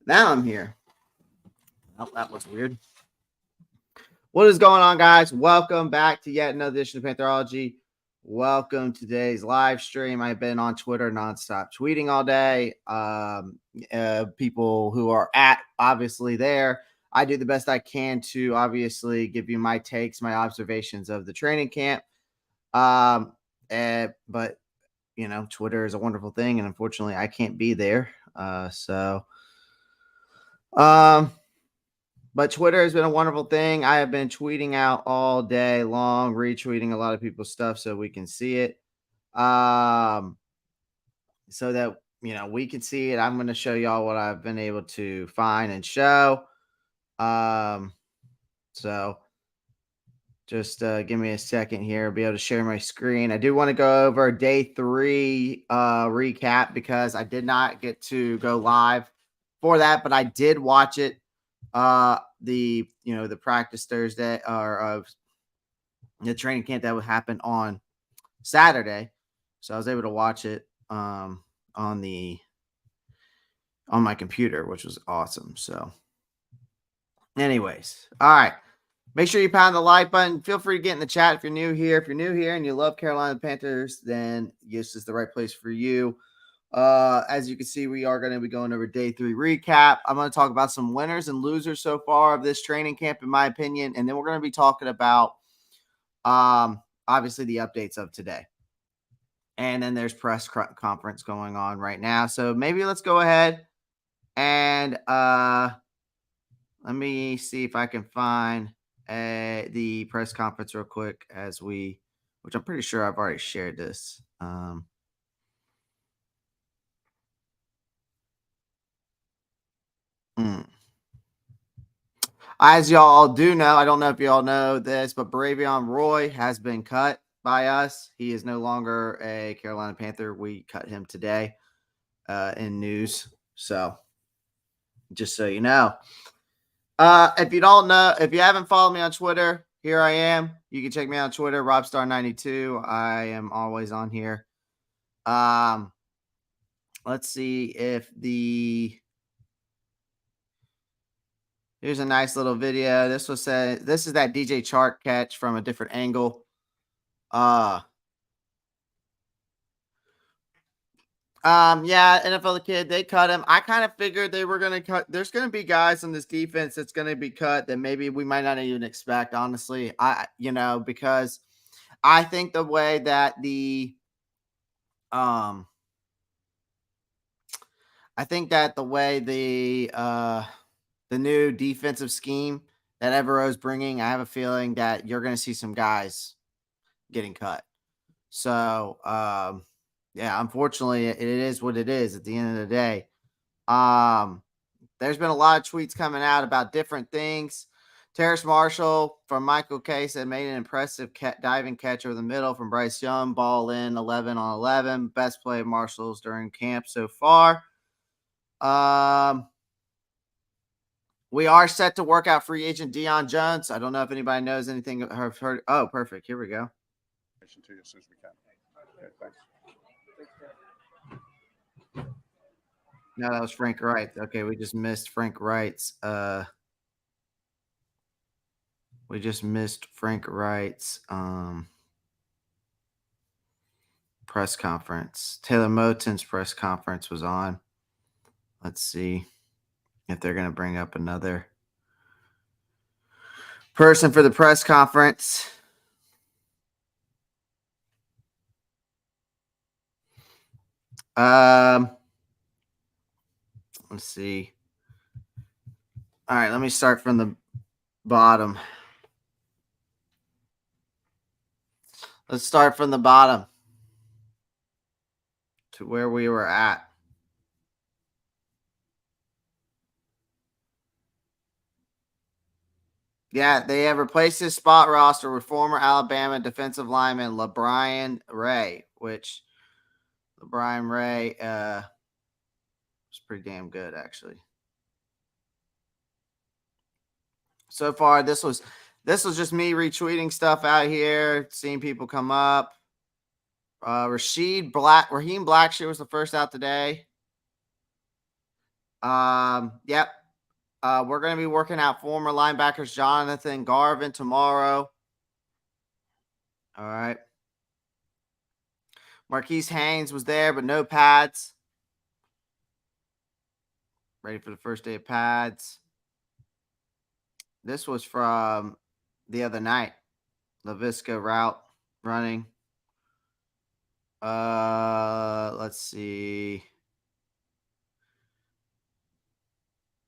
Now I'm here. Oh, that was weird. What is going on, guys? Welcome back to yet another edition of Pantherology. Welcome to today's live stream. I've been on Twitter nonstop tweeting all day. People who are obviously there. I do the best I can to obviously give you my takes, my observations of the training camp. But Twitter is a wonderful thing, and unfortunately, I can't be there. But Twitter has been a wonderful thing. I have been tweeting out all day long, retweeting a lot of people's stuff so we can see it. So that we can see it. I'm going to show y'all what I've been able to find and show. So just give me a second here. I'll be able to share my screen. I do want to go over day 3 recap because I did not get to go live for that, but I did watch it. The practice Thursday or of the training camp that would happen on Saturday. So I was able to watch it on my computer, which was awesome. So anyways, all right. Make sure you pound the like button. Feel free to get in the chat if you're new here. If you're new here and you love Carolina Panthers, then this is the right place for you. As you can see, we are going to be going over day 3 recap. I'm going to talk about some winners and losers so far of this training camp, in my opinion. And then we're going to be talking about, obviously the updates of today. And then there's press conference going on right now. So maybe let's go ahead and, let me see if I can find the press conference real quick which I'm pretty sure I've already shared this. As y'all do know, I don't know if y'all know this, but Bravion Roy has been cut by us. He is no longer a Carolina Panther. We cut him today in news. So just so you know. If you don't know, if you haven't followed me on Twitter, here I am. You can check me out on Twitter, Roppstar92. I am always on here. Let's see if here's a nice little video. This is that DJ Chark catch from a different angle. Yeah, NFL kid, they cut him. I kind of figured they were going to cut. There's going to be guys on this defense that's going to be cut that maybe we might not even expect, honestly. Because I think the way that the new defensive scheme that Evero's bringing, I have a feeling that you're going to see some guys getting cut. So, yeah, unfortunately, it is what it is at the end of the day. There's been a lot of tweets coming out about different things. Terrace Marshall from Michael K said made an impressive diving catch over the middle from Bryce Young. Ball in 11 on 11. Best play of Marshall's during camp so far. We are set to work out free agent Deion Jones. I don't know if anybody knows anything or have heard. Oh, perfect. Here we go. To you as soon as we can. Okay, thanks. No, that was Frank Wright. Okay, we just missed Frank Wright's. Press conference. Taylor Moton's press conference was on. Let's see if they're going to bring up another person for the press conference. Let's see. All right, let me start from the bottom. Let's start from the bottom to where we were at. Yeah, they have replaced his spot roster with former Alabama defensive lineman LeBrian Ray, which LeBrian Ray was pretty damn good, actually. So far, this was just me retweeting stuff out here, seeing people come up. Raheem Blackshear was the first out today. Yep. We're going to be working out former linebackers Jonathan Garvin tomorrow. All right. Marquise Haynes was there, but no pads. Ready for the first day of pads. This was from the other night. LaVisca route running. Let's see.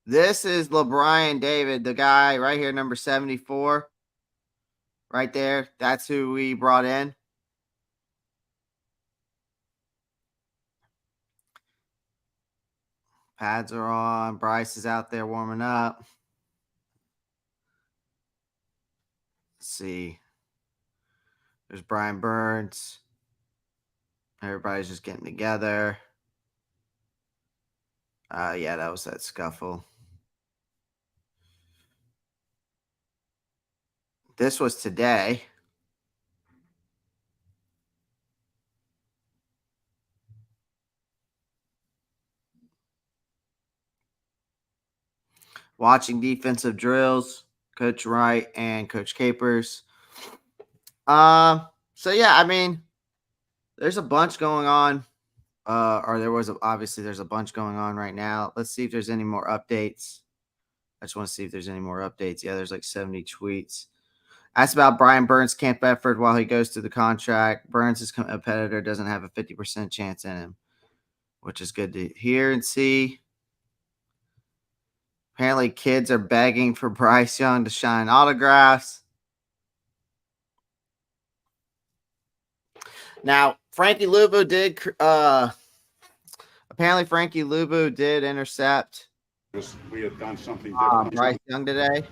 This is LeBron David, the guy right here, number 74. Right there. That's who we brought in. Pads are on. Bryce is out there warming up. Let's see. There's Brian Burns. Everybody's just getting together. Yeah, that was that scuffle. This was today. Watching defensive drills, Coach Wright and Coach Capers. So yeah, I mean, there's a bunch going on. Obviously there's a bunch going on right now. Let's see if there's any more updates. I just want to see if there's any more updates. Yeah, there's like 70 tweets. Asked about Brian Burns' camp effort while he goes through the contract. Burns' competitor doesn't have a 50% chance in him, which is good to hear and see. Apparently, kids are begging for Bryce Young to sign autographs. Now, Frankie Luvu did apparently Frankie Luvu did intercept We had done something different. Bryce Young today.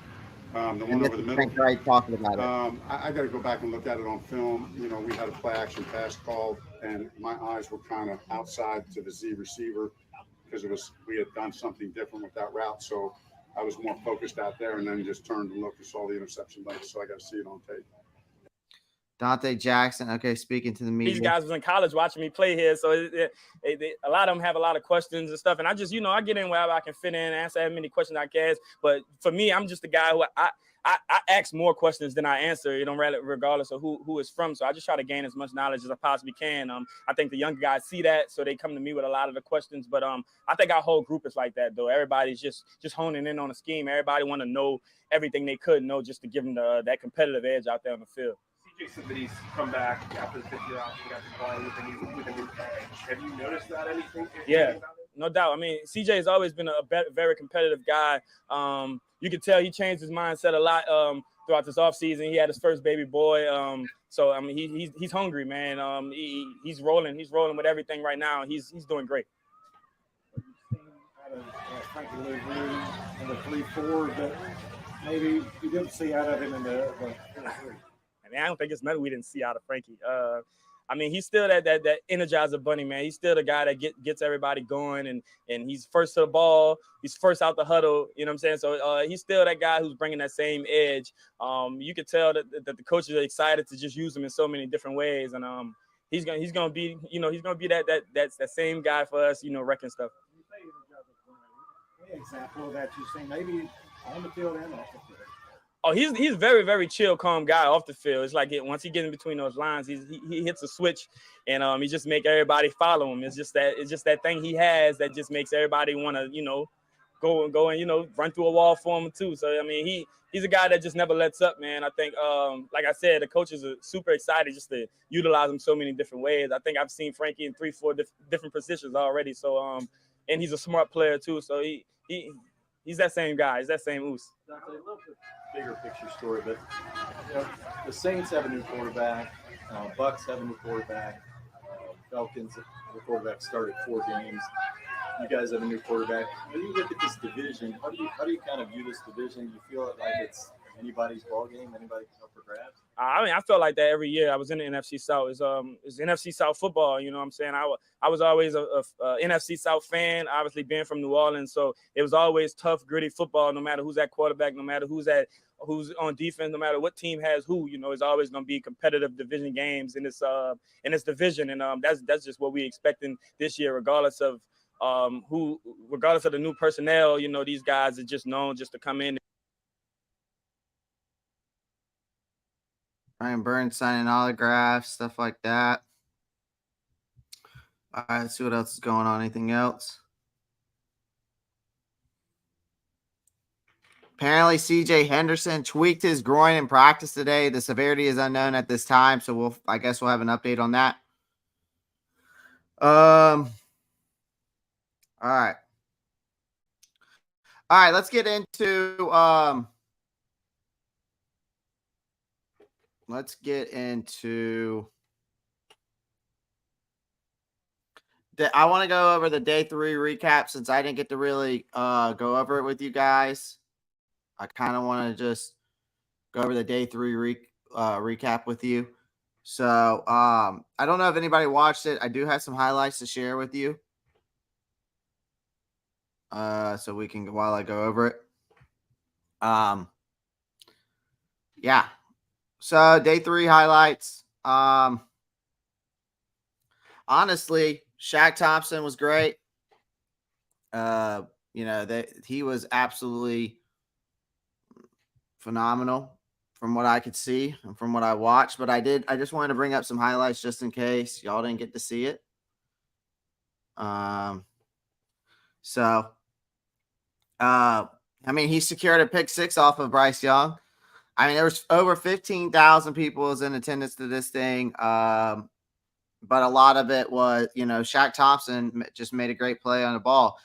The And one this over the is middle. Frank Wright talking about it. I got to go back and look at it on film. You know, we had a play action pass called, and my eyes were kind of outside to the Z receiver because we had done something different with that route. So I was more focused out there, and then just turned and looked and saw the interception late. So I got to see it on tape. Dante Jackson, okay, speaking to the media. These guys was in college watching me play here, so a lot of them have a lot of questions and stuff. And I just, I get in wherever I can fit in, answer as many questions I can. But for me, I'm just the guy who I ask more questions than I answer, regardless of who it's from. So I just try to gain as much knowledge as I possibly can. I think the younger guys see that, so they come to me with a lot of the questions. But I think our whole group is like that, though. Everybody's just honing in on the scheme. Everybody want to know everything they could know just to give them that competitive edge out there on the field. CJ said that he's come back after the 5th-year option, got to play with a new edge. Have you noticed that anything? Yeah, no doubt. I mean, CJ has always been a very competitive guy. You could tell he changed his mindset a lot throughout this offseason. He had his first baby boy. So I mean, he's hungry, man. He's rolling. He's rolling with everything right now. He's doing great. Out of Frankie Luvu in the 3-4 that maybe you didn't see out of him in the 3. I mean, I don't think it's nothing we didn't see out of Frankie. I mean, he's still that energizer bunny, man. He's still the guy that gets everybody going, and he's first to the ball. He's first out the huddle. You know what I'm saying? So he's still that guy who's bringing that same edge. You could tell that the coaches are excited to just use him in so many different ways, and he's gonna be that same guy for us, wrecking stuff. Any example of that you've seen, maybe on the field and off the field? Oh, he's very, very chill, calm guy off the field. It's like once he gets in between those lines, he hits a switch, and he just make everybody follow him. It's just that thing he has that just makes everybody want to go and run through a wall for him too. So I mean he's a guy that just never lets up, man. I think like I said, the coaches are super excited just to utilize him so many different ways. I think I've seen Frankie in 3-4 different positions already. So and he's a smart player too. So he's that same guy. He's that same Oos. Dante, a little bit bigger picture story, but the Saints have a new quarterback. Bucks have a new quarterback. Falcons, the quarterback started 4 games. You guys have a new quarterback. When you look at this division, how do you kind of view this division? Do you feel like it's anybody's ball game, anybody up for grabs? I mean, I felt like that every year. I was in the NFC South. It's NFC South football. You know what I'm saying? I was always a NFC South fan, obviously being from New Orleans. So it was always tough, gritty football, no matter who's at quarterback, no matter who's on defense, no matter what team has who. It's always going to be competitive division games in this division. And that's just what we expecting this year, regardless of who, regardless of the new personnel, these guys are just known just to come in. Brian Burns signing autographs, stuff like that. All right, let's see what else is going on. Anything else? Apparently, CJ Henderson tweaked his groin in practice today. The severity is unknown at this time, so I guess we'll have an update on that. All right. All right, let's get into I want to go over the day 3 recap since I didn't get to really go over it with you guys. I kind of want to just go over the day 3 recap with you. So I don't know if anybody watched it. I do have some highlights to share with you. So we can, while I go over it. Yeah. So day 3 highlights. Honestly, Shaq Thompson was great. He was absolutely phenomenal from what I could see and from what I watched. But I just wanted to bring up some highlights just in case y'all didn't get to see it. He secured a pick 6 off of Bryce Young. There was over 15,000 people was in attendance to this thing. But a lot of it was, Shaq Thompson just made a great play on the ball.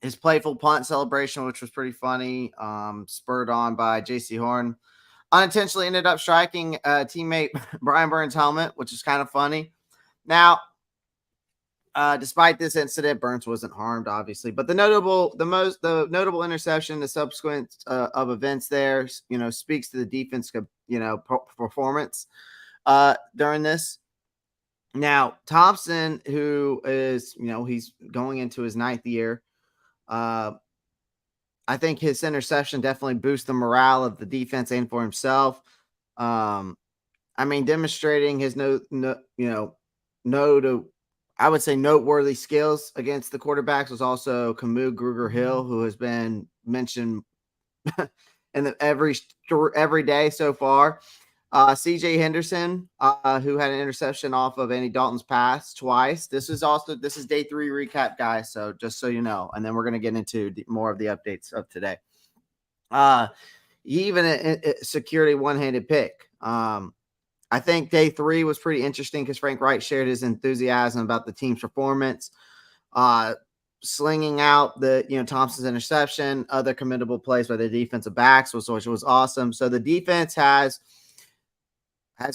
His playful punt celebration, which was pretty funny, spurred on by J.C. Horn, unintentionally ended up striking teammate Brian Burns' helmet, which is kind of funny. Now, despite this incident, Burns wasn't harmed, obviously, but the notable interception, the subsequent of events there, speaks to the defense, performance during this. Now, Thompson, who is, he's going into his 9th year. I think his interception definitely boosts the morale of the defense and for himself. Demonstrating his I would say noteworthy skills against the quarterbacks was also Camus Gruger-Hill, who has been mentioned in every day so far. CJ Henderson, who had an interception off of Andy Dalton's pass twice. This is day 3 recap, guys. So just so you know, and then we're going to get into more of the updates of today. He even secured a one-handed pick. I think day 3 was pretty interesting because Frank Wright shared his enthusiasm about the team's performance, slinging out the Thompson's interception, other committable plays by the defensive backs, which was awesome. So the defense has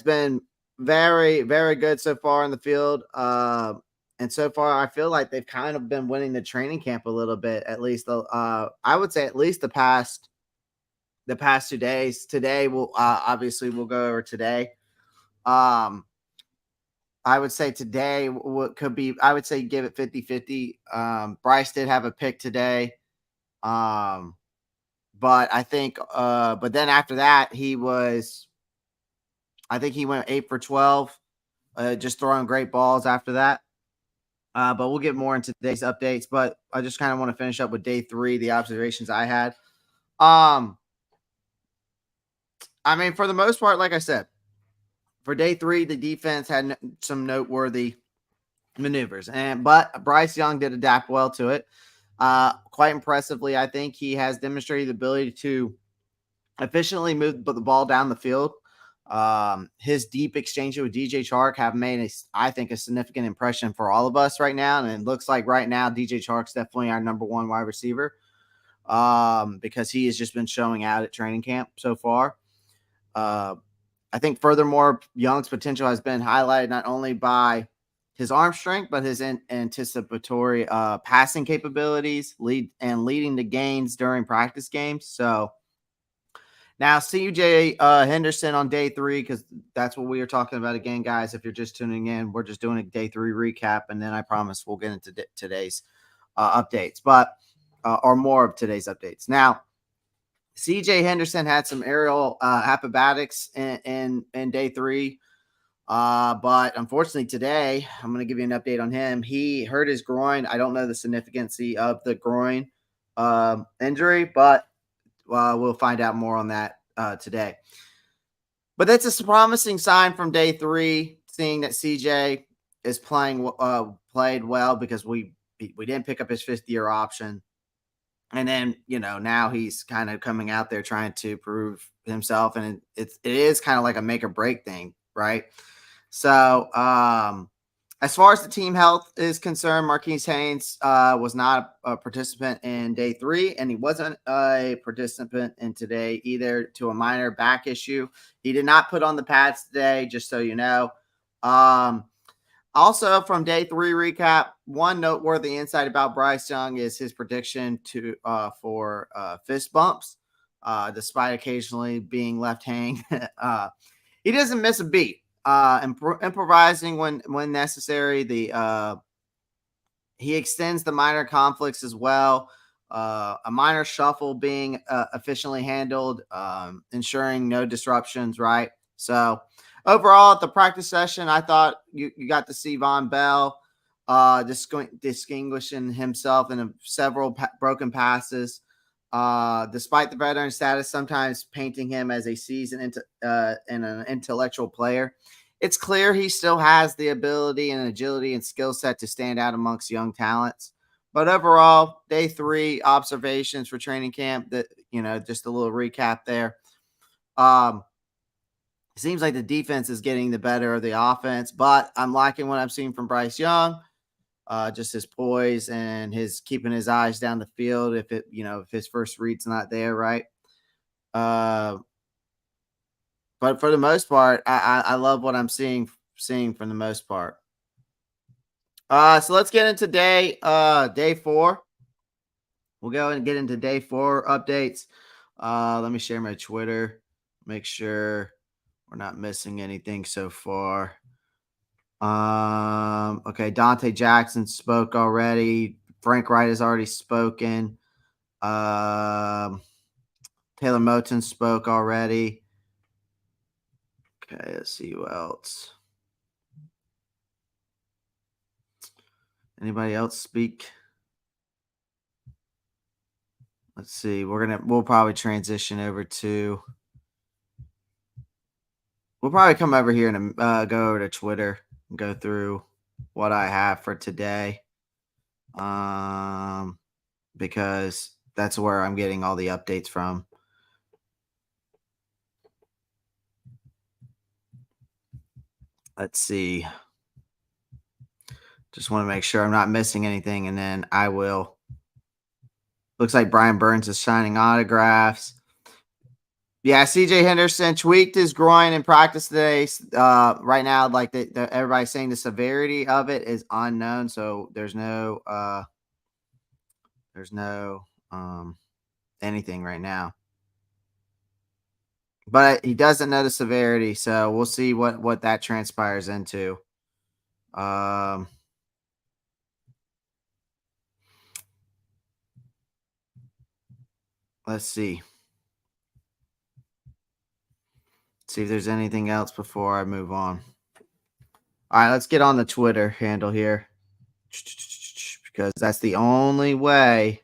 been very, very good so far in the field. And so far, I feel like they've kind of been winning the training camp a little bit, at least. I would say at least the past 2 days. Today, we'll go over today. I would say today could be, I would say give it 50-50. Bryce did have a pick today. But I think, but then after that, I think he went 8 for 12, just throwing great balls after that. But we'll get more into today's updates. But I just kind of want to finish up with day 3, the observations I had. For the most part, like I said, for day 3, the defense had some noteworthy maneuvers, but Bryce Young did adapt well to it. Quite impressively, I think he has demonstrated the ability to efficiently move the ball down the field. His deep exchange with DJ Chark have made I think a significant impression for all of us right now. And it looks like right now, DJ Chark's definitely our number 1 wide receiver. Because he has just been showing out at training camp so far. I think furthermore, Young's potential has been highlighted not only by his arm strength, but his anticipatory passing capabilities, leading to gains during practice games. So now CJ Henderson on day 3, because that's what we are talking about again, guys. If you're just tuning in, we're just doing a day 3 recap, and then I promise we'll get into today's updates, or more of today's updates. Now, CJ Henderson had some aerial acrobatics in day 3. But unfortunately today, I'm going to give you an update on him. He hurt his groin. I don't know the significance of the groin injury, but we'll find out more on that today. But that's a promising sign from day 3, seeing that CJ is played well because we didn't pick up his 5th-year option. And then, now he's kind of coming out there trying to prove himself. And it is kind of like a make or break thing, right? So, as far as the team health is concerned, Marquise Haynes was not a participant in day 3, and he wasn't a participant in today either to a minor back issue. He did not put on the pads today, just so you know. Also, from day 3 recap, one noteworthy insight about Bryce Young is his prediction for fist bumps, despite occasionally being left hanging. He doesn't miss a beat. Improvising when necessary. He extends the minor conflicts as well. A minor shuffle being efficiently handled, ensuring no disruptions. Right. So overall, at the practice session, I thought you got to see Von Bell distinguishing himself in several broken passes. Despite the veteran status, sometimes painting him as a seasoned and an intellectual player, it's clear he still has the ability and agility and skill set to stand out amongst young talents. But overall, day 3 observations for training camp. That just a little recap there. It seems like the defense is getting the better of the offense, but I'm liking what I'm seeing from Bryce Young. Just his poise and his keeping his eyes down the field. If his first read's not there, right? But for the most part, I love what I'm seeing for the most part. So let's get into day 4. We'll go and get into day 4 updates. Let me share my Twitter. Make sure we're not missing anything so far. Okay, Dante Jackson spoke already. Frank Wright has already spoken. Taylor Moton spoke already. Okay, let's see who else. Anybody else speak? Let's see. We'll probably transition over to. We'll probably come over here and go over to Twitter and go through what I have for today. Because that's where I'm getting all the updates from. Let's see. Just want to make sure I'm not missing anything, and then I will. Looks like Brian Burns is signing autographs. Yeah, CJ Henderson tweaked his groin in practice today. Right now, like everybody's saying, the severity of it is unknown, so there's no anything right now. But he doesn't know the severity, so we'll see what that transpires into. Let's see. See if there's anything else before I move on. All right, let's get on the Twitter handle here, because that's the only way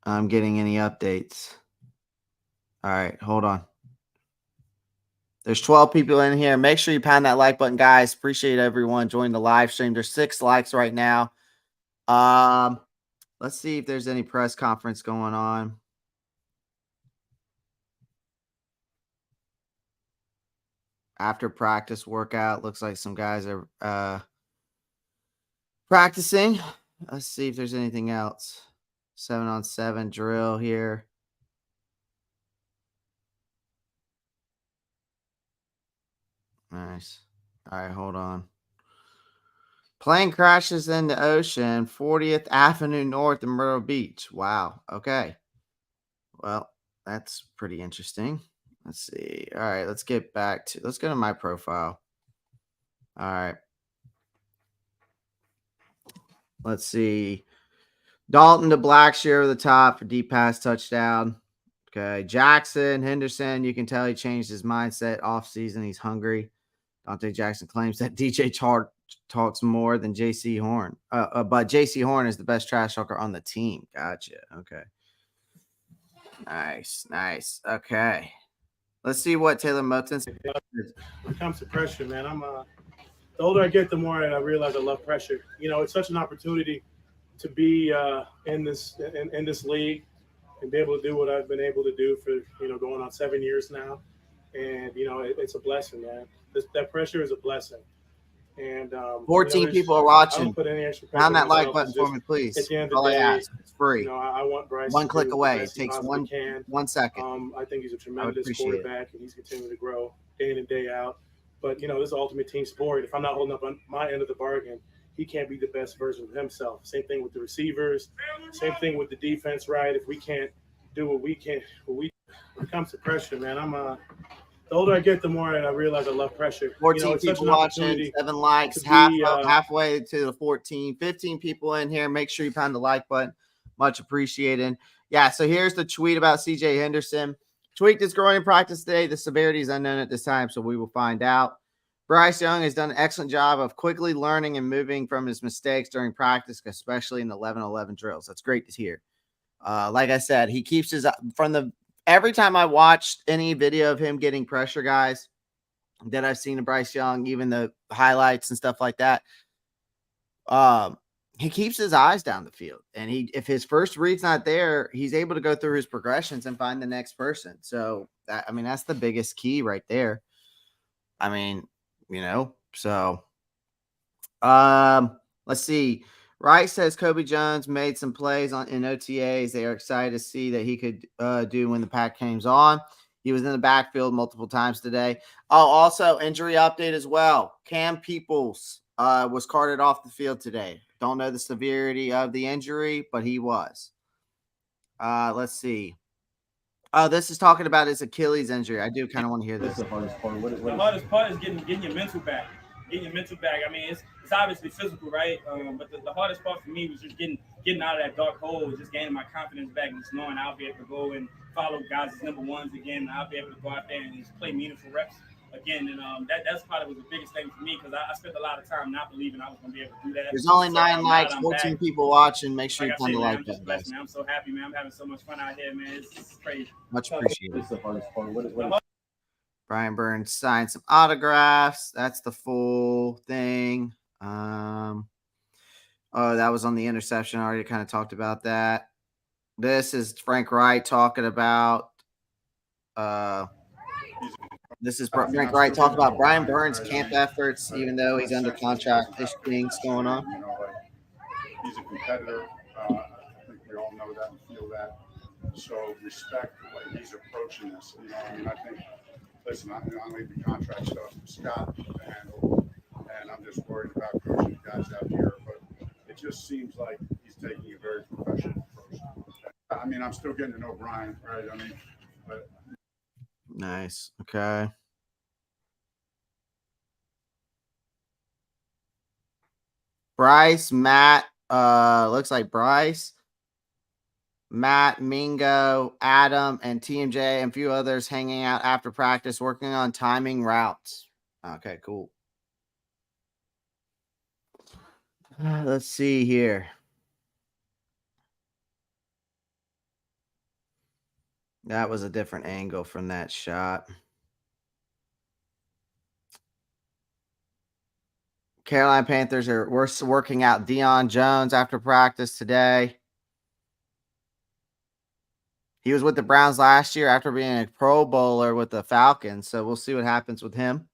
I'm getting any updates. All right, hold on. There's 12 people in here. Make sure you pound that like button, guys. Appreciate everyone joining the live stream. There's 6 likes right now. Let's see if there's any press conference going on. After practice workout, looks like some guys are practicing. Let's see if there's anything else. 7-on-7 drill here. Nice. All right, hold on. Plane crashes in the ocean, 40th Avenue North in Myrtle Beach. Wow. Okay. Well, that's pretty interesting. Let's see. All right, let's go to my profile. All right. Let's see. Dalton to Blackshear over the top for deep pass touchdown. Okay. Jackson Henderson, you can tell he changed his mindset off season. He's hungry. Dante Jackson claims that DJ Chark talks more than JC Horn. But JC Horn is the best trash talker on the team. Gotcha. Okay. Nice. Okay. Let's see what Taylor Moton said. When it comes to pressure, man, the older I get, the more I realize I love pressure. You know, it's such an opportunity to be in this league and be able to do what I've been able to do for, you know, going on 7 years now. And, you know, it's a blessing, man. That pressure is a blessing. And 14 you know, people are I watching. don't put any extra pressure Pound that on like myself. button It's for just, me, please. at the end of All the I day, ask. It's free. you know, I want Bryce One to click do away. the It best he takes possibly can. 1 second. I think he's a I tremendous appreciate it. quarterback, and he's continuing to grow day in and day out. But, you know, this is ultimate team sport. If I'm not holding up on my end of the bargain, he can't be the best version of himself. Same thing with the receivers. Same thing with the defense, right? If we can't do what we can, when it comes to pressure, man, the older I get, the more I realize I love pressure. 14 you know, it's such people an watching, opportunity 7 likes, to be, halfway to the 14. 15 people in here. Make sure you pound the like button. Much appreciated. Yeah, so here's the tweet about CJ Henderson. Tweaked his groin in practice today. The severity is unknown at this time, so we will find out. Bryce Young has done an excellent job of quickly learning and moving from his mistakes during practice, especially in the 11-11 drills. That's great to hear. Like I said, he keeps his every time I watched any video of him getting pressure, guys, that I've seen of Bryce Young, even the highlights and stuff like that, he keeps his eyes down the field. And if his first read's not there, he's able to go through his progressions and find the next person. So, that's the biggest key right there. I mean, you know, so let's see. Wright says Kobe Jones made some plays in OTAs. They are excited to see that he could do when the pack came on. He was in the backfield multiple times today. Oh, also injury update as well. Cam Peoples was carted off the field today. Don't know the severity of the injury, but he was. Let's see. This is talking about his Achilles injury. I do kind of want to hear this. What's the hardest part? The hardest part is getting your mental back. Getting your mental back. I mean, it's obviously physical, right? But the hardest part for me was just getting out of that dark hole, just gaining my confidence back, and just knowing I'll be able to go and follow guys as number ones again. And I'll be able to go out there and just play meaningful reps again. And that's probably was the biggest thing for me, because I spent a lot of time not believing I was going to be able to do that. There's only 9 likes, 14 people watching. Make sure you like the like I'm just blessed, man. I'm so happy, man. I'm having so much fun out here, man. It's crazy. Much appreciated. What's the hardest part? Brian Burns signed some autographs. That's the full thing. Oh, that was on the interception. I already kind of talked about that. This is Frank Wright talking about this is Frank Wright talking about Brian Burns' camp efforts, even though he's under contract. There's things going on. You know, like, he's a competitor. I think we all know that and feel that. So respect the way he's approaching this. You know, I mean, I think, listen, I need the contract stuff. Scott to handle, and I'm just worried about coaching the guys out here. But it just seems like he's taking a very professional approach. I mean, I'm still getting to know Brian, right? I mean, but. Nice. Okay. Bryce, Matt, looks like Bryce, Matt, Mingo, Adam, and TMJ, and a few others hanging out after practice, working on timing routes. Okay, cool. Let's see here. That was a different angle from that shot. Carolina Panthers are working out Deion Jones after practice today. He was with the Browns last year after being a Pro Bowler with the Falcons, so we'll see what happens with him.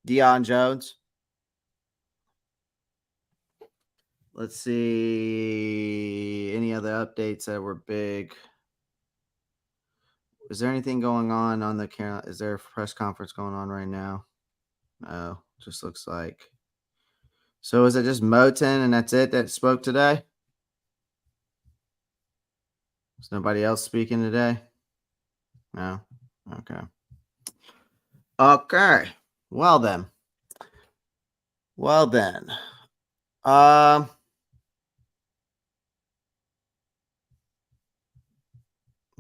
Deion Jones. Let's see any other updates that were big. Is there anything going on the Carolina? Is there a press conference going on right now? No, just looks like. So is it just Moton and that's it that spoke today? Is nobody else speaking today? No? Okay. Okay. Well then.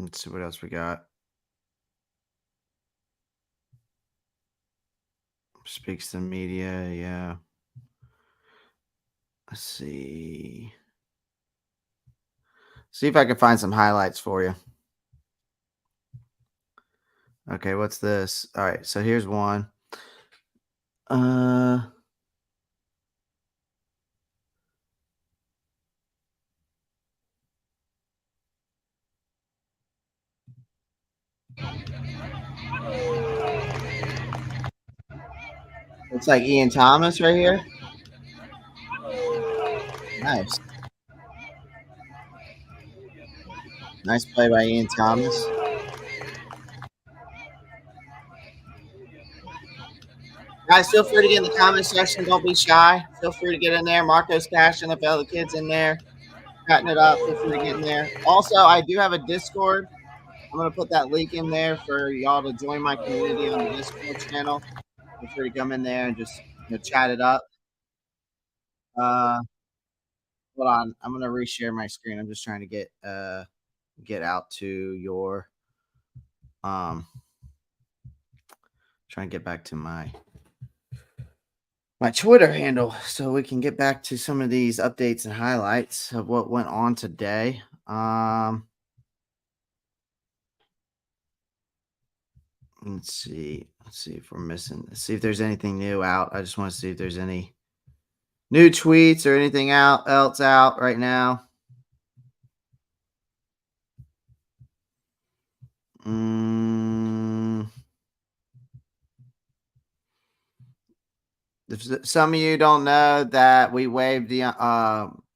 Let's see what else we got. Speaks to the media, yeah. Let's see. See if I can find some highlights for you. Okay, what's this? All right, so here's one. Looks like Ian Thomas right here. Nice. Nice play by Ian Thomas. Guys, feel free to get in the comment section. Don't be shy. Feel free to get in there. Marcos Cash, NFL, the kids in there. Cutting it up. Feel free to get in there. Also, I do have a Discord. I'm going to put that link in there for y'all to join my community on the Discord channel. Feel free to come in there and just chat it up. Hold on. I'm going to reshare my screen. I'm just trying to get out to your trying to get back to my Twitter handle so we can get back to some of these updates and highlights of what went on today. Let's see if we're missing. Let's see if there's anything new out. I just want to see if there's any new tweets or anything else out right now. If some of you don't know that we waived the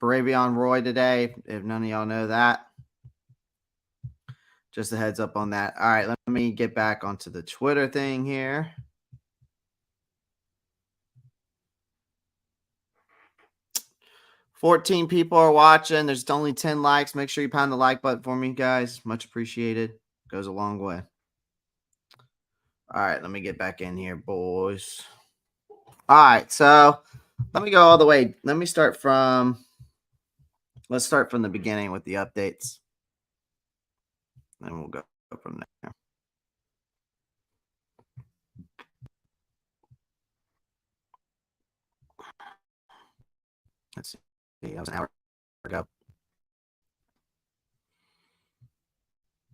Baravion Roy today, if none of y'all know that, just a heads up on that. All right, let me get back onto the Twitter thing here. $14 people are watching. There's only 10 likes. Make sure you pound the like button for me, guys. Much appreciated. Goes a long way. All right, let me get back in here, boys. All right, so let me go all the way. Let's start from the beginning with the updates. And we'll go from there. Let's see. That was an hour ago.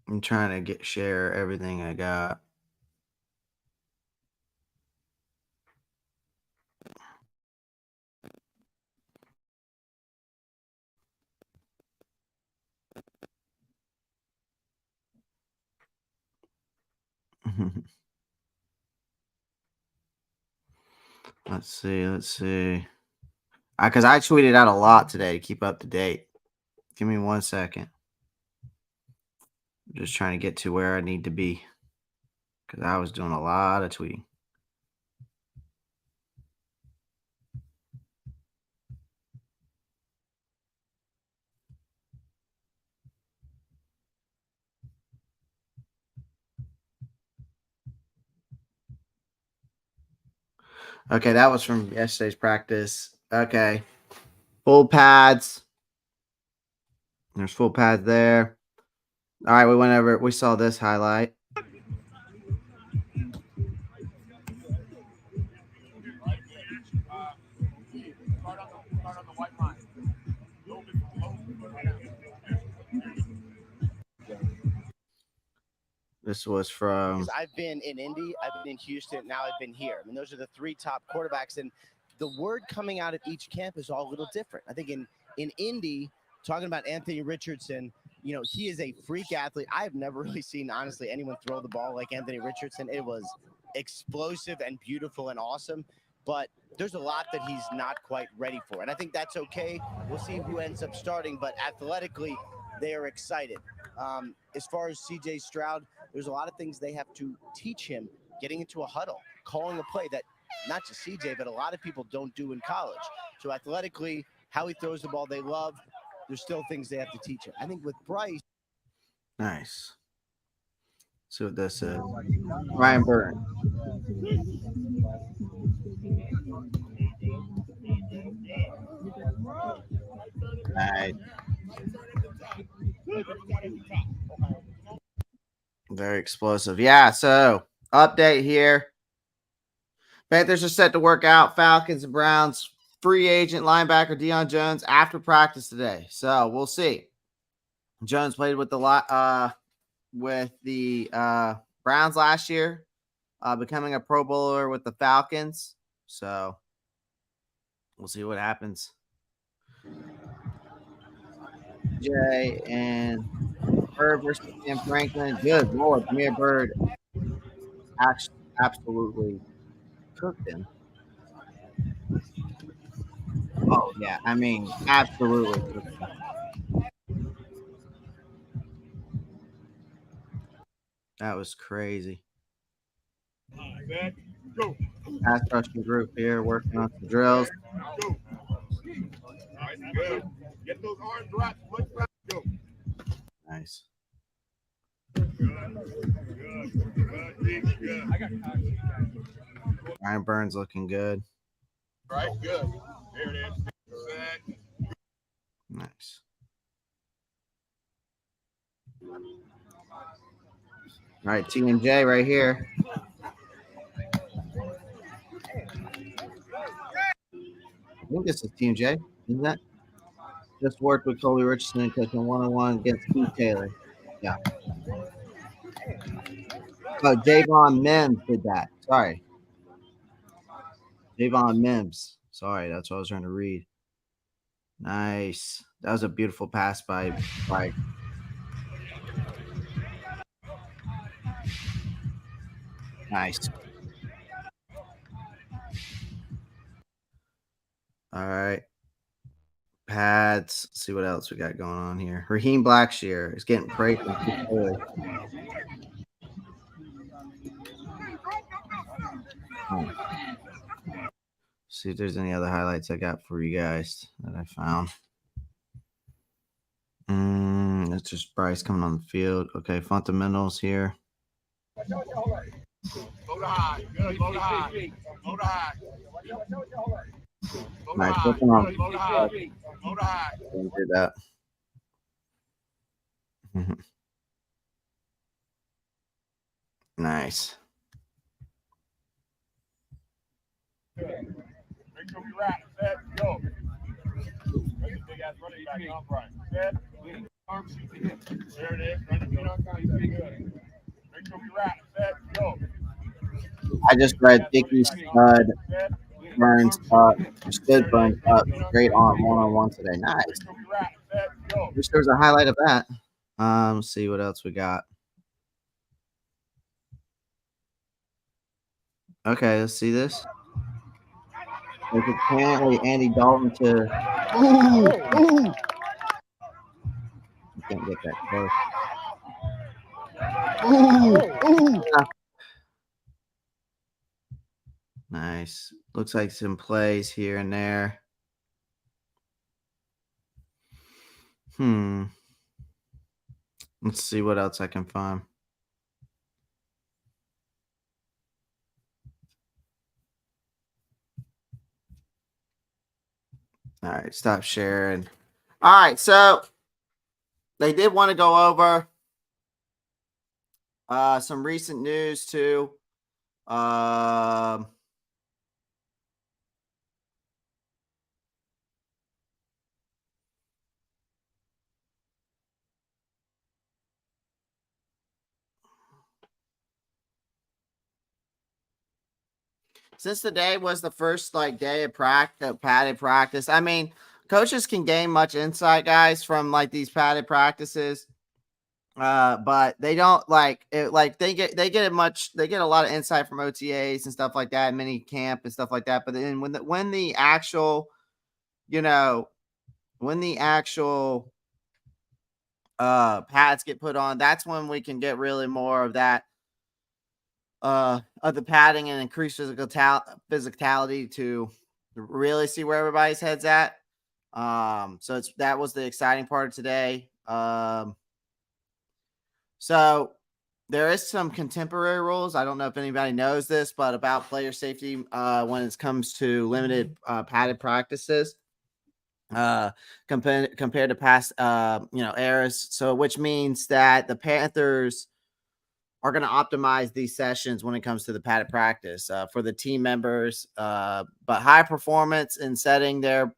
I'm trying to share everything I got. Let's see. Because I tweeted out a lot today to keep up to date. Give me 1 second. I'm just trying to get to where I need to be because I was doing a lot of tweeting. Okay, that was from yesterday's practice. Okay. Full pads. There's full pads there. All right, we saw this highlight. This was from. Because I've been in Indy, I've been in Houston, now I've been here. I mean, those are the three top quarterbacks, and the word coming out of each camp is all a little different. I think in Indy, talking about Anthony Richardson, he is a freak athlete. I've never really seen, honestly, anyone throw the ball like Anthony Richardson. It was explosive and beautiful and awesome, but there's a lot that he's not quite ready for, and I think that's okay. We'll see who ends up starting, but athletically, they are excited. As far as C.J. Stroud, there's a lot of things they have to teach him, getting into a huddle, calling a play that not just CJ, but a lot of people don't do in college. So athletically, how he throws the ball, they love. There's still things they have to teach him. I think with Bryce. Nice. See what this is. Ryan Burton. Nice. Very explosive. Yeah. So update here. Panthers are set to work out Falcons and Browns free agent linebacker Deion Jones after practice today. So we'll see. Jones played with the Browns last year, becoming a Pro Bowler with the Falcons. So we'll see what happens. Jay and Bird versus Sam Franklin. Good Lord, Jameer Bird actually absolutely cooked him. Oh yeah, I mean absolutely cooked him. That was crazy. Pass rushing group here working on some drills. Get those arms right. Nice. Ryan Burns looking good. Right, good. There it is. Nice. All right, T&J right here. I think this is T&J, isn't that? Just worked with Colby Richardson catching 1-on-1 against Keith Taylor. Yeah. Oh, Javon Mims did that. Sorry. Javon Mims. Sorry, that's what I was trying to read. Nice. That was a beautiful pass by Nice. All right. Pads. Let's see what else we got going on here. Raheem Blackshear is getting praised from Keith Taylor. See if there's any other highlights I got for you guys that I found. It's just Bryce coming on the field. Okay, fundamentals here. Go to high. Good. Go to high. Go to high. Nice. Looking on. Go to high. Go to high. Didn't do that. Nice. Make sure we wrap. Set. Go. Big ass running back. Upright. Set. Arm shoot the hip. There it is. Running feet on contact. Good. Make sure we wrap. Set. Go. I just read Dickey Stud Burns up. Stood Burns up. Great on one-on-one today. Nice. Wish there was a highlight of that. Let's see what else we got. Okay, let's see this. There's apparently Andy Dalton to. You can't get that close. Nice. Looks like some plays here and there. Let's see what else I can find. All right, stop sharing. All right, so they did want to go over some recent news too. Since today was the first day of practice, padded practice. I mean, coaches can gain much insight, guys, from these padded practices. But they don't they get a lot of insight from OTAs and stuff like that, mini camp and stuff like that. But then when the actual pads get put on, that's when we can get really more of that of the padding and increased physicality to really see where everybody's head's at. So that was the exciting part of today. So there is some contemporary rules. I don't know if anybody knows this, but about player safety when it comes to limited padded practices compared to past eras. So which means that the Panthers are going to optimize these sessions when it comes to the padded practice for the team members. But high performance in setting their,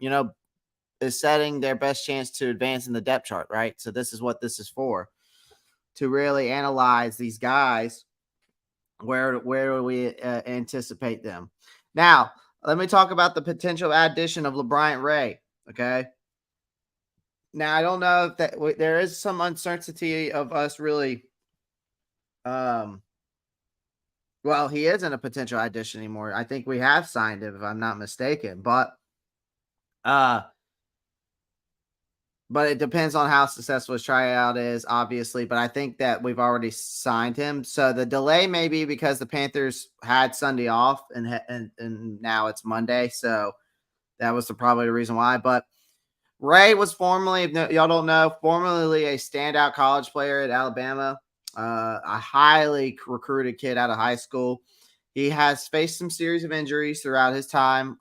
is setting their best chance to advance in the depth chart, right? So this is what this is for, to really analyze these guys. Where do we anticipate them? Now, let me talk about the potential addition of LeBryant Ray. Okay. Now, I don't know if that there is some uncertainty of us really. Well, he isn't a potential addition anymore. I think we have signed him, if I'm not mistaken. But it depends on how successful his tryout is, obviously. But I think that we've already signed him. So the delay may be because the Panthers had Sunday off and now it's Monday. So that was probably the reason why. But Ray was formerly, if y'all don't know, formerly a standout college player at Alabama, a highly recruited kid out of high school. He has faced some series of injuries throughout his time,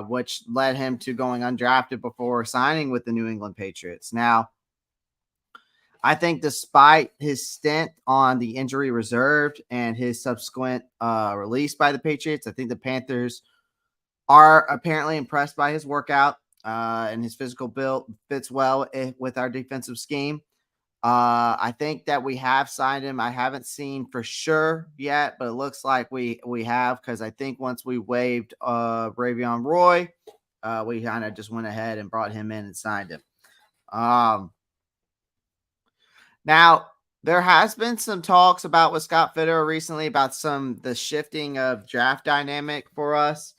which led him to going undrafted before signing with the New England Patriots. Now, I think despite his stint on the injury reserve and his subsequent release by the Patriots, I think the Panthers are apparently impressed by his workout and his physical build fits well with our defensive scheme. I think that we have signed him. I haven't seen for sure yet, but it looks like we have, because I think once we waived Ravion Roy, we kind of just went ahead and brought him in and signed him. Now, there has been some talks about with Scott Fitterer recently about the shifting of draft dynamic for us.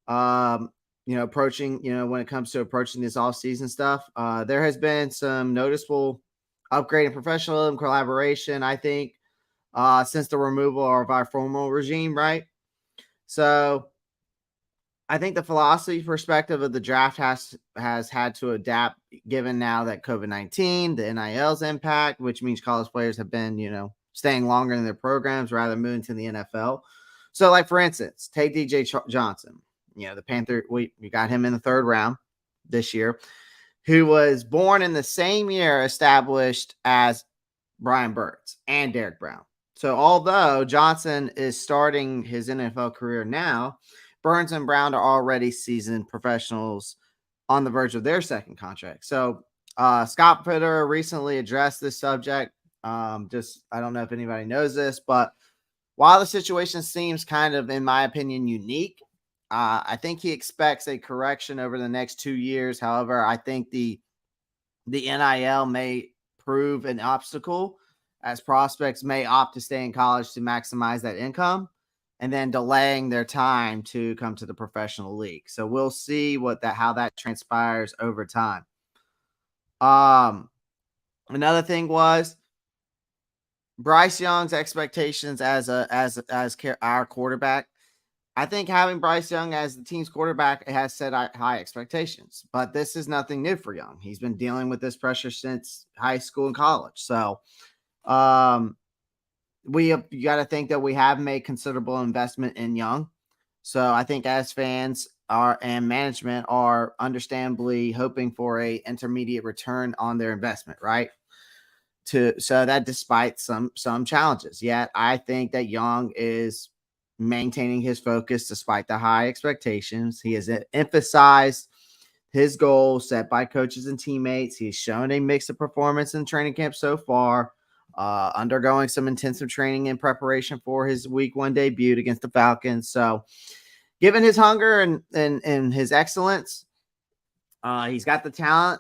Approaching, when it comes to approaching this off-season stuff, there has been some noticeable upgrade in professionalism, collaboration, I think, since the removal of our formal regime, right? So I think the philosophy perspective of the draft has had to adapt, given now that COVID-19, the NIL's impact, which means college players have been, staying longer in their programs rather than moving to the NFL. So, like, for instance, take DJ Johnson. The Panther, we got him in the 3rd round this year, who was born in the same year established as Brian Burns and Derek Brown. So although Johnson is starting his NFL career now, Burns and Brown are already seasoned professionals on the verge of their second contract. So Scott Fitterer recently addressed this subject. I don't know if anybody knows this, but while the situation seems kind of, in my opinion, unique, I think he expects a correction over the next 2 years. However, I think the NIL may prove an obstacle, as prospects may opt to stay in college to maximize that income and then delaying their time to come to the professional league. So we'll see how that transpires over time. Another thing was Bryce Young's expectations as our quarterback. I think having Bryce Young as the team's quarterback has set high expectations, but this is nothing new for Young. He's been dealing with this pressure since high school and college. So you got to think that we have made considerable investment in Young. So I think as fans and management are understandably hoping for a intermediate return on their investment, right? So that despite some challenges, yet I think that Young is maintaining his focus despite the high expectations. He has emphasized his goals set by coaches and teammates. He's shown a mix of performance in training camp so far, undergoing some intensive training in preparation for his week 1 debut against the Falcons. So given his hunger and his excellence, he's got the talent,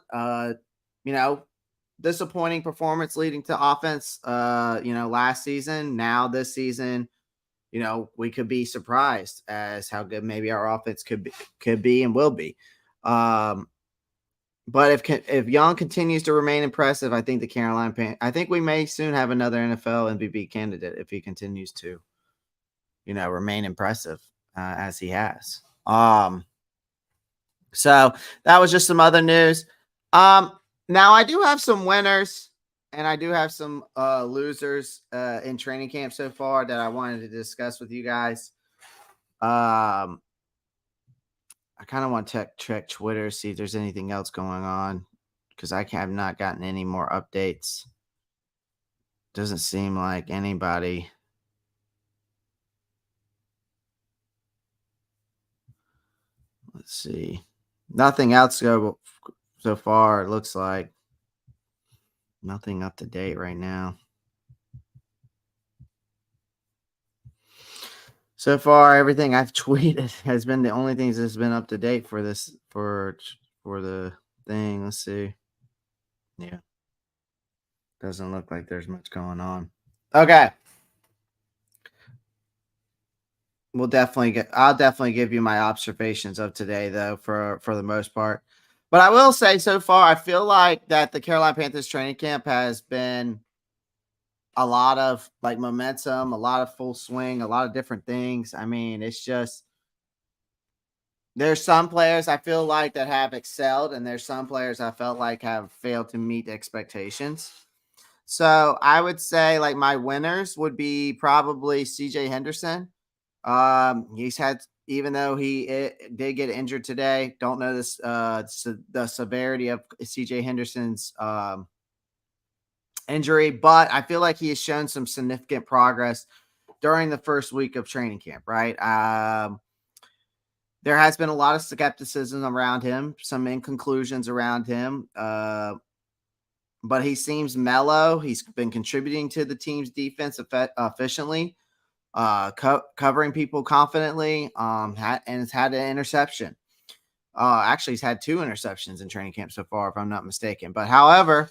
disappointing performance leading to offense, last season. Now this season, we could be surprised as how good maybe our offense could be and will be. But if Young continues to remain impressive, I think I think we may soon have another NFL MVP candidate if he continues to, remain impressive as he has. So that was just some other news. Now I do have some winners and I do have some losers in training camp so far that I wanted to discuss with you guys. I kind of want to check Twitter, see if there's anything else going on, because I have not gotten any more updates. Doesn't seem like anybody Let's see. Nothing else go so far. It looks like nothing up to date right now. So far, everything I've tweeted has been the only things that's been up to date for this for the thing. Let's see. Yeah. Doesn't look like there's much going on. Okay. I'll definitely give you my observations of today though for the most part. But I will say so far I feel like that the Carolina Panthers training camp has been a lot of like momentum, a lot of full swing, a lot of different things. I mean, it's just there's some players I feel like that have excelled, and there's some players I felt like have failed to meet expectations. So I would say like my winners would be probably CJ Henderson. He's had, even though he did get injured today, don't know this the severity of CJ Henderson's injury, but I feel like he has shown some significant progress during the first week of training camp, right? There has been a lot of skepticism around him, some inconclusions around him, but he seems mellow. He's been contributing to the team's defense efficiently, covering people confidently, and has had an interception. Actually, he's had 2 interceptions in training camp so far, if I'm not mistaken. But however,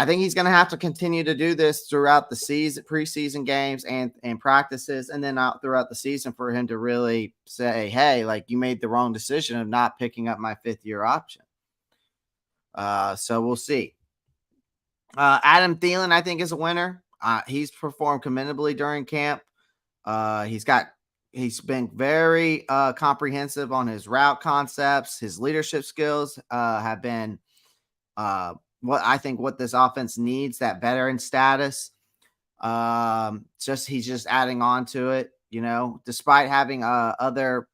I think he's going to have to continue to do this throughout the season, preseason games and practices, and then out throughout the season for him to really say, hey, like you made the wrong decision of not picking up my 5th-year option. So we'll see. Adam Thielen, I think, is a winner. He's performed commendably during camp. He's been very comprehensive on his route concepts. His leadership skills have been what this offense needs, that veteran status. He's just adding on to it, despite having other,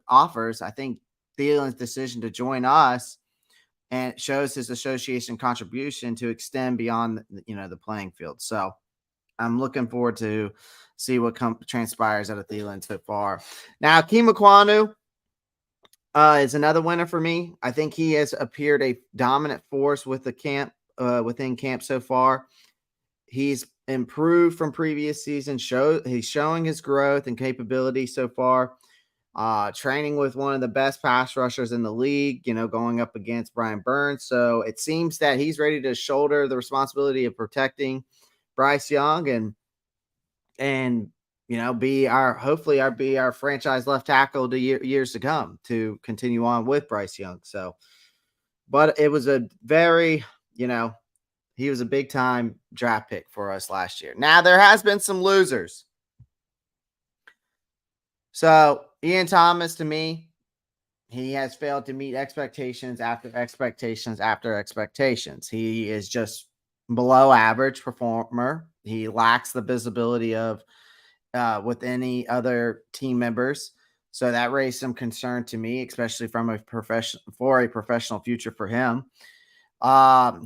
offers. I think Thielen's decision to join us and shows his association contribution to extend beyond, the playing field. So I'm looking forward to see what transpires out of Thielen so far. Now, Akeem Ekwonu is another winner for me. I think he has appeared a dominant force with the camp, within camp so far. He's improved from previous seasons. He's showing his growth and capability so far. Training with one of the best pass rushers in the league, going up against Brian Burns. So it seems that he's ready to shoulder the responsibility of protecting Bryce Young and be our franchise left tackle to years to come to continue on with Bryce Young. So, but it was a very, he was a big time draft pick for us last year. Now there has been some losers. So Ian Thomas, to me, he has failed to meet expectations after expectations after expectations. He is just below average performer. He lacks the visibility of with any other team members. So that raised some concern to me, especially from a professional future for him.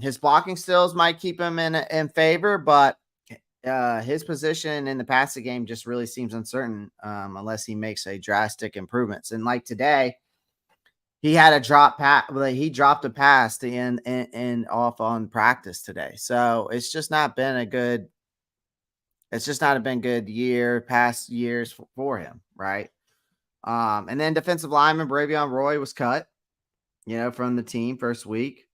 His blocking skills might keep him in favor, but his position in the passing game just really seems uncertain unless he makes a drastic improvements. And like today, he had a drop pass. He dropped a pass to end off on practice today. So it's just not been a good. It's just not been good past years for him, right? And then defensive lineman Bravion Roy was cut, from the team first week.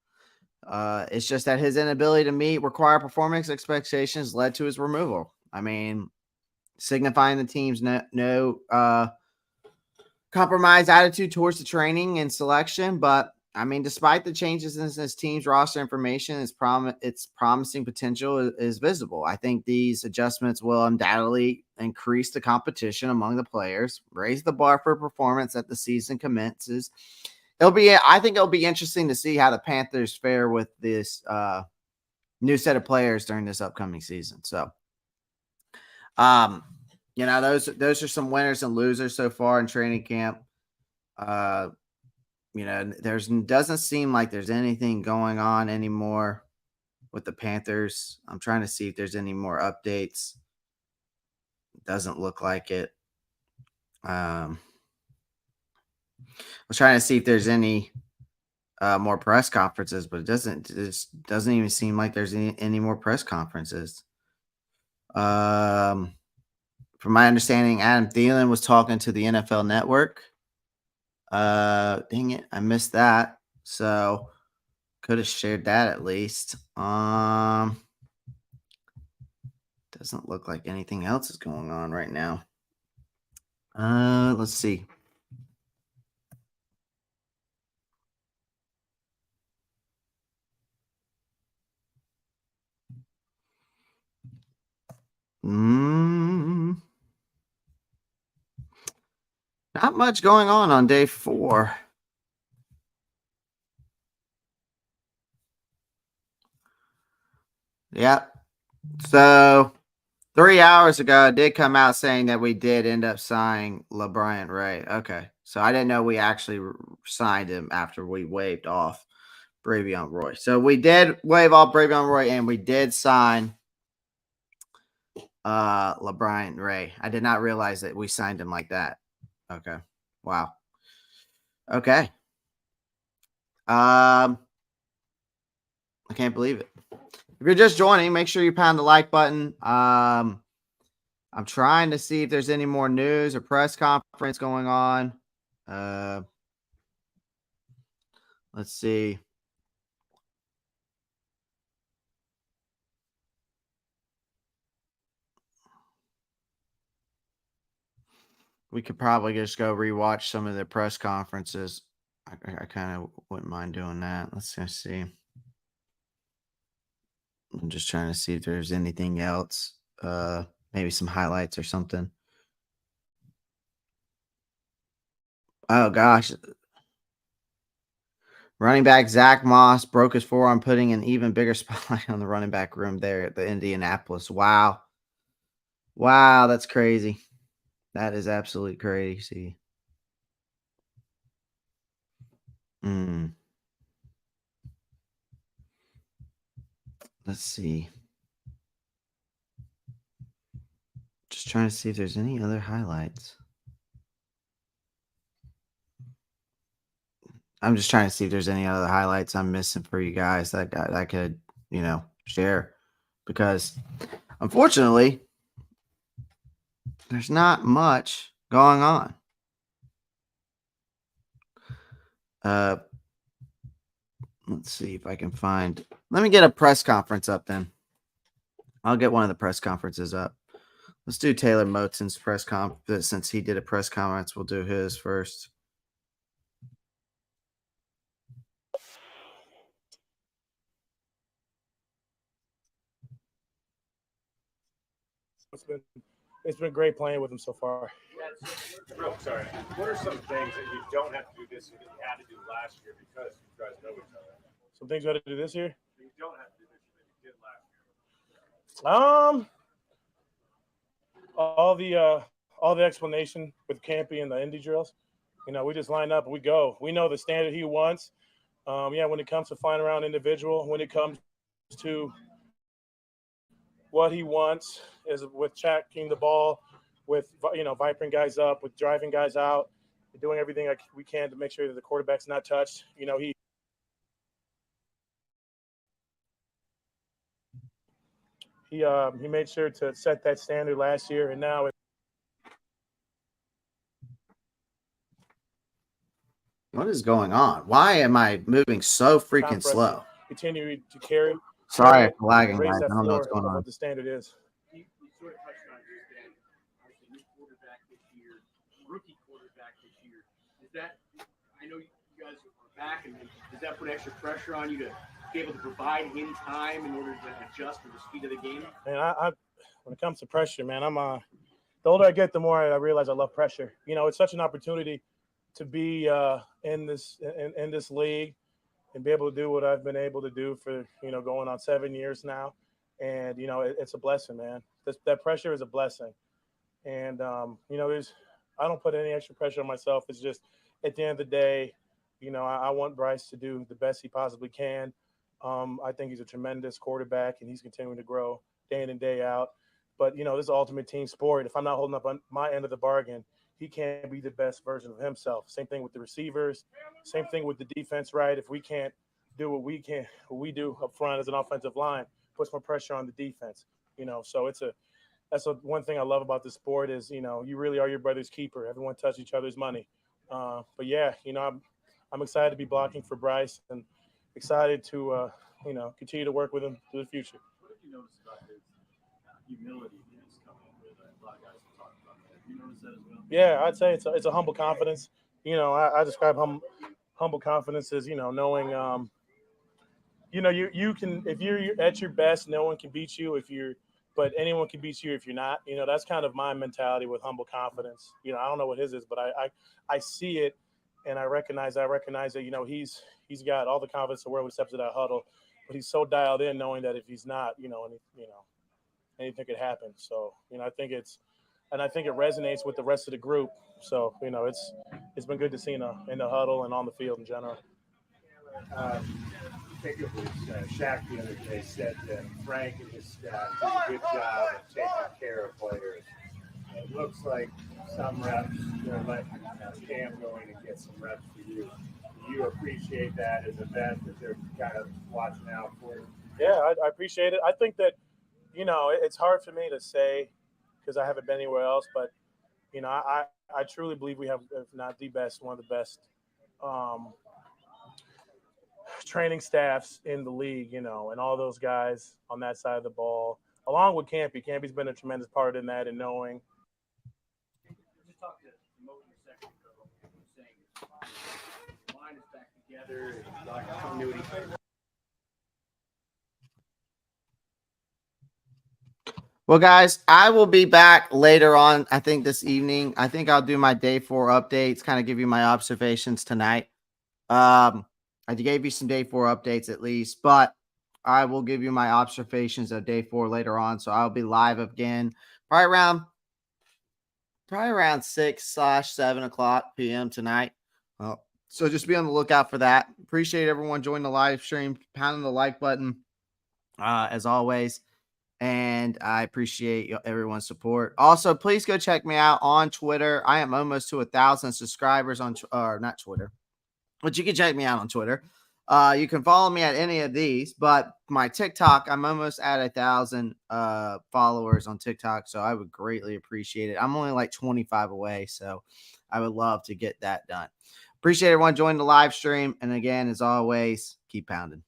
It's just that his inability to meet required performance expectations led to his removal. I mean, signifying the team's no compromised attitude towards the training and selection. But I mean, despite the changes in this team's roster information, its promising potential is visible. I think these adjustments will undoubtedly increase the competition among the players, raise the bar for performance at the season commences. I think it'll be interesting to see how the Panthers fare with this new set of players during this upcoming season. So, those are some winners and losers so far in training camp. Doesn't seem like there's anything going on anymore with the Panthers. I'm trying to see if there's any more updates. Doesn't look like it. was trying to see if there's any more press conferences, but it doesn't even seem like there's any more press conferences. From my understanding, Adam Thielen was talking to the NFL Network. Dang it, I missed that. So could have shared that at least. Doesn't look like anything else is going on right now. Let's see. Not much going on day 4. Yep. So 3 hours ago, it did come out saying that we did end up signing LeBron Ray. Okay. So I didn't know we actually signed him after we waived off Bravion Roy. So we did waive off Bravion Roy, and we did sign LeBron Ray. I did not realize that we signed him like that. Okay. Wow. Okay. I can't believe it. If you're just joining, make sure you pound the like button. I'm trying to see if there's any more news or press conference going on. Let's see. We could probably just go rewatch some of the press conferences. I kind of wouldn't mind doing that. Let's just see. I'm just trying to see if there's anything else. Maybe some highlights or something. Oh gosh. Running back Zach Moss broke his forearm, putting an even bigger spotlight on the running back room there at the Indianapolis. Wow. Wow, that's crazy. That is absolutely crazy. Let's see. Just trying to see if there's any other highlights. I'm just trying to see if there's any other highlights I'm missing for you guys that I could, share. Because unfortunately, there's not much going on. Let's see if I can find. Let me get a press conference up then. I'll get one of the press conferences up. Let's do Taylor Moton's press conference. Since he did a press conference, we'll do his first. It's been great playing with him so far. Real sorry. What are some things that you don't have to do this year that you had to do last year because you guys know each other? Some things we had to do this year? You don't have to do this year that you did last year. All the explanation with Campy and the indie drills. We just line up and we go. We know the standard he wants. When it comes to flying around individual, when it comes to what he wants is with checking the ball, with vipering guys up, with driving guys out, doing everything we can to make sure that the quarterback's not touched. He made sure to set that standard last year, and now What is going on? Why am I moving so freaking slow? Continue to carry. Sorry for lagging, raise guys. that I don't know floor what's going of on. what the standard is. You sort of touched on this, Dan. Obviously, new quarterback this year, rookie quarterback this year. Is that? I know you guys are back, and does that put extra pressure on you to be able to provide in time in order to adjust to the speed of the game? And I when it comes to pressure, man, the older I get, the more I realize I love pressure. It's such an opportunity to be in this league and be able to do what I've been able to do for going on 7 years now, and it's a blessing, man. That pressure is a blessing, and I don't put any extra pressure on myself. It's just at the end of the day, I want Bryce to do the best he possibly can. I think he's a tremendous quarterback, and he's continuing to grow day in and day out. But this is ultimate team sport. If I'm not holding up on my end of the bargain, he can't be the best version of himself. Same thing with the receivers. Same thing with the defense, right? If we can't do what we do up front as an offensive line, puts more pressure on the defense. So that's one thing I love about the sport is, you really are your brother's keeper. Everyone touches each other's money. But yeah, I'm excited to be blocking for Bryce and excited to, continue to work with him through the future. What have you noticed about his humility he's coming with? A lot of guys have talked about that. Have you noticed that as well? Yeah, I'd say it's a humble confidence. I describe humble confidence as, knowing, you can, if you're at your best, no one can beat you but anyone can beat you if you're not. That's kind of my mentality with humble confidence. I don't know what his is, but I see it and I recognize that, he's got all the confidence in the world when he steps to that huddle, but he's so dialed in knowing that if he's not, anything could happen. So, I think it resonates with the rest of the group. So, it's been good to see in the huddle and on the field in general. I think it was Shaq the other day said that Frank and his staff did a good job of taking care of players. It looks like some reps they're letting Cam go in and get some reps for you. Do you appreciate that as a vet that they're kind of watching out for you? Yeah, I appreciate it. I think that, it's hard for me to say because I haven't been anywhere else, but, I truly believe we have, if not the best, one of the best training staffs in the league, and all those guys on that side of the ball, along with Campy. Campy's been a tremendous part in that and knowing. Just talk to Moten a second ago. Saying the line is back together and like continuity. Well, guys, I will be back later on. I think this evening. I think I'll do my day 4 updates, kind of give you my observations tonight. I gave you some day 4 updates at least, but I will give you my observations of day 4 later on. So I'll be live again, probably around 6/7 o'clock p.m. tonight. So just be on the lookout for that. Appreciate everyone joining the live stream, pounding the like button, as always. And I appreciate everyone's support. Also, please go check me out on Twitter. I am almost to 1,000 subscribers on, or not Twitter, but you can check me out on Twitter. You can follow me at any of these, but my TikTok, I'm almost at 1,000 followers on TikTok. So I would greatly appreciate it. I'm only like 25 away. So I would love to get that done. Appreciate everyone joining the live stream. And again, as always, keep pounding.